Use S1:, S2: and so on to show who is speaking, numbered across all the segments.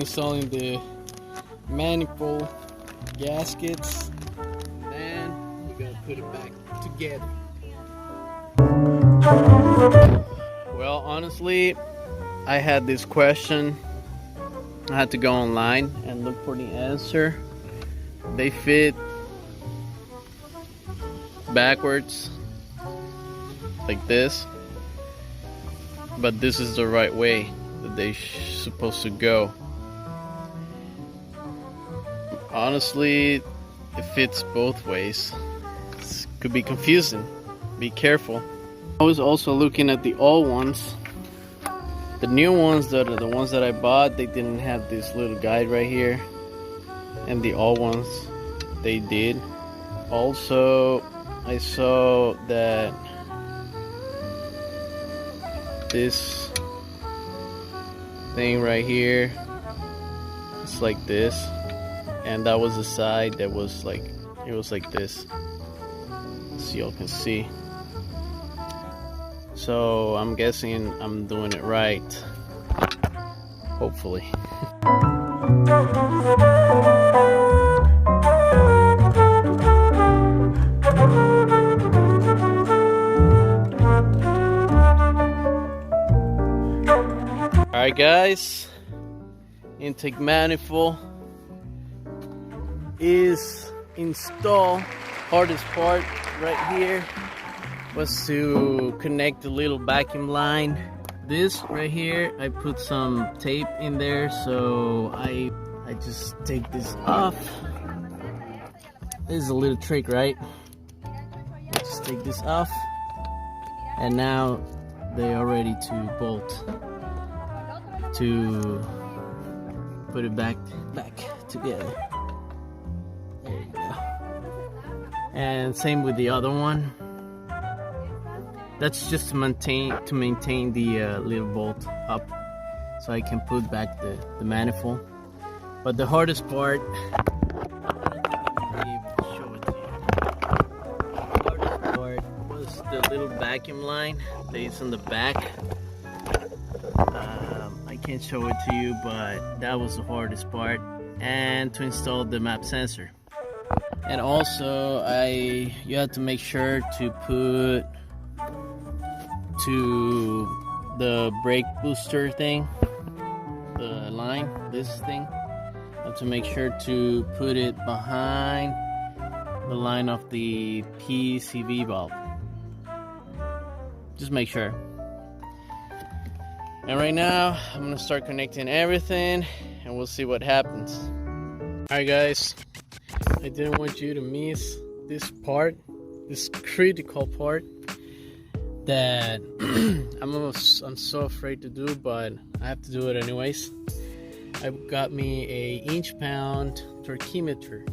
S1: installing the manifold gaskets, and then we're gonna put it back together. Well, honestly, I had this question. I had to go online and look for the answer. They fit backwards like this, but this is the right way that they're supposed to go. Honestly, it fits both ways. It could be confusing. Be careful. I was also looking at the old ones. The new ones, the ones that I bought, they didn't have this little guide right here, and the old ones they did. Also, I saw that this thing right here, it's like this, and that was the side that was like, it was like this, so y'all can see. So I'm guessing I'm doing it right, hopefully. Alright guys, intake manifold is installed. Hardest part right here was to connect the little vacuum line. This right here, I put some tape in there, so I just take this off. This is a little trick, right? Just take this off, and now they are ready to bolt, to put it back together. There you go. And same with the other one. That's just to maintain the little bolt up, so I can put back the manifold. But the hardest part, let me show it to you. The hardest part was the little vacuum line that is on the back. I can't show it to you, but that was the hardest part, and to install the map sensor. And also, you have to make sure to put to the brake booster thing, the line, this thing. You have to make sure to put it behind the line of the PCV valve. Just make sure. And right now, I'm gonna start connecting everything, and we'll see what happens. Alright guys, I didn't want you to miss this part, this critical part that I'm so afraid to do, but I have to do it anyways. I got me a inch-pound torquemeter,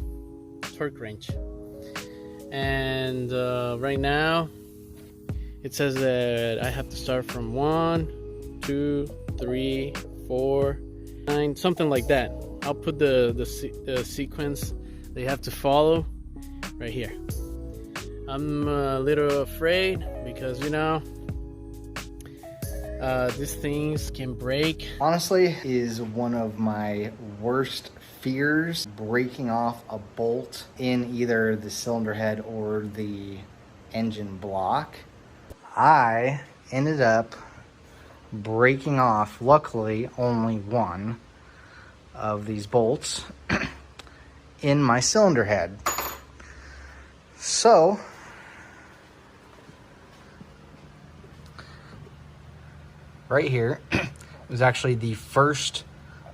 S1: torque wrench, and right now it says that I have to start from 1, 2, 3, 4, 9, something like that. I'll put the sequence they have to follow right here. I'm a little afraid because, you know, these things can break.
S2: Honestly, is one of my worst fears, breaking off a bolt in either the cylinder head or the engine block. I ended up breaking off, luckily, only one of these bolts in my cylinder head. So right here was actually the first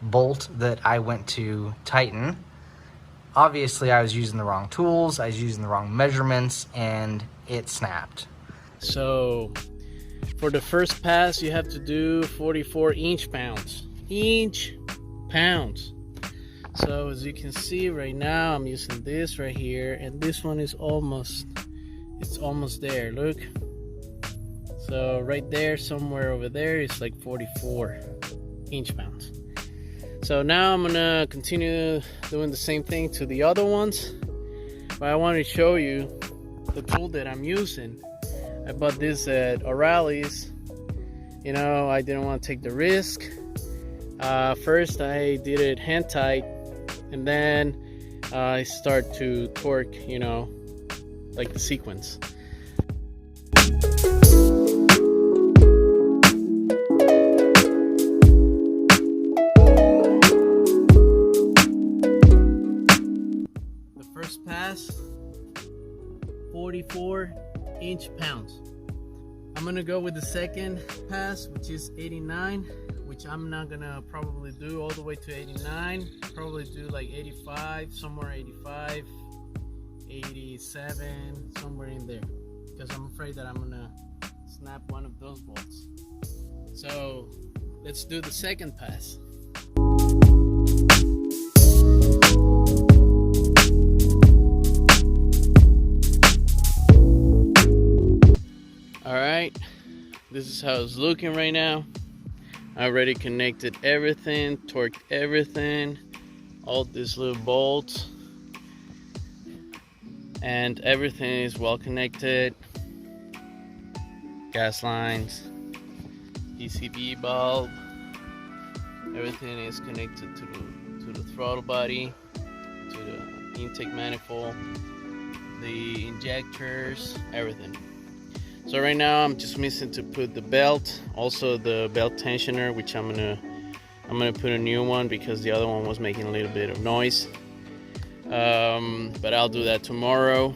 S2: bolt that I went to tighten. Obviously, I was using the wrong tools, I was using the wrong measurements, and it snapped.
S1: So for the first pass, you have to do 44 inch-pounds. Inch-pounds. So as you can see right now, I'm using this right here, and this one is almost there, look. So right there, somewhere over there, it's like 44 inch-pounds. So now I'm gonna continue doing the same thing to the other ones, but I want to show you the tool that I'm using. I bought this at O'Reilly's. You know, I didn't want to take the risk First I did it hand tight, and then I start to torque, you know, like the sequence. The first pass, 44 inch-pounds. I'm gonna go with the second pass, which is 89, which I'm not gonna probably do all the way to 89. Probably do like 85, somewhere 85, 87, somewhere in there, because I'm afraid that I'm gonna snap one of those bolts. So let's do the second pass. Alright, this is how it's looking right now. I already connected everything, torqued everything, all these little bolts, and everything is well connected. Gas lines, PCB bulb, everything is connected to the throttle body, to the intake manifold, the injectors, everything. So right now I'm just missing to put the belt, also the belt tensioner, which I'm gonna put a new one because the other one was making a little bit of noise. But I'll do that tomorrow.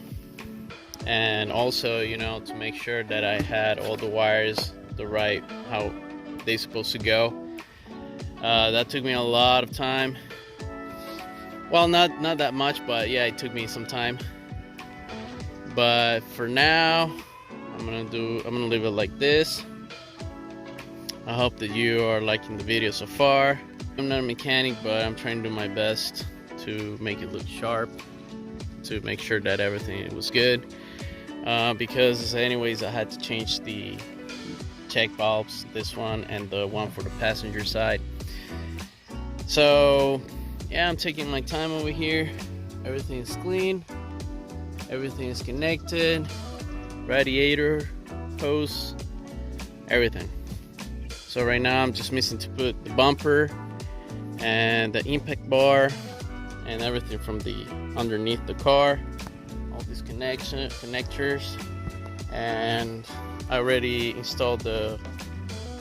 S1: And also, you know, to make sure that I had all the wires the right, how they're supposed to go. That took me a lot of time. Well, not that much, but yeah, it took me some time. But for now, I'm gonna leave it like this. I hope that you are liking the video so far. I'm not a mechanic, but I'm trying to do my best to make it look sharp, to make sure that everything was good. Because anyways, I had to change the check valves, this one and the one for the passenger side. So yeah, I'm taking my time over here. Everything is clean, everything is connected, radiator, hose, everything. So right now I'm just missing to put the bumper and the impact bar and everything from the underneath the car, all these connectors, and I already installed the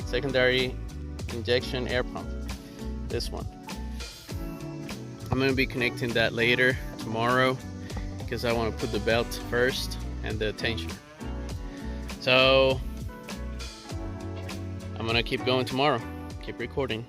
S1: secondary injection air pump, this one. I'm going to be connecting that later tomorrow because I want to put the belt first and the tensioner. So I'm gonna keep going tomorrow, keep recording.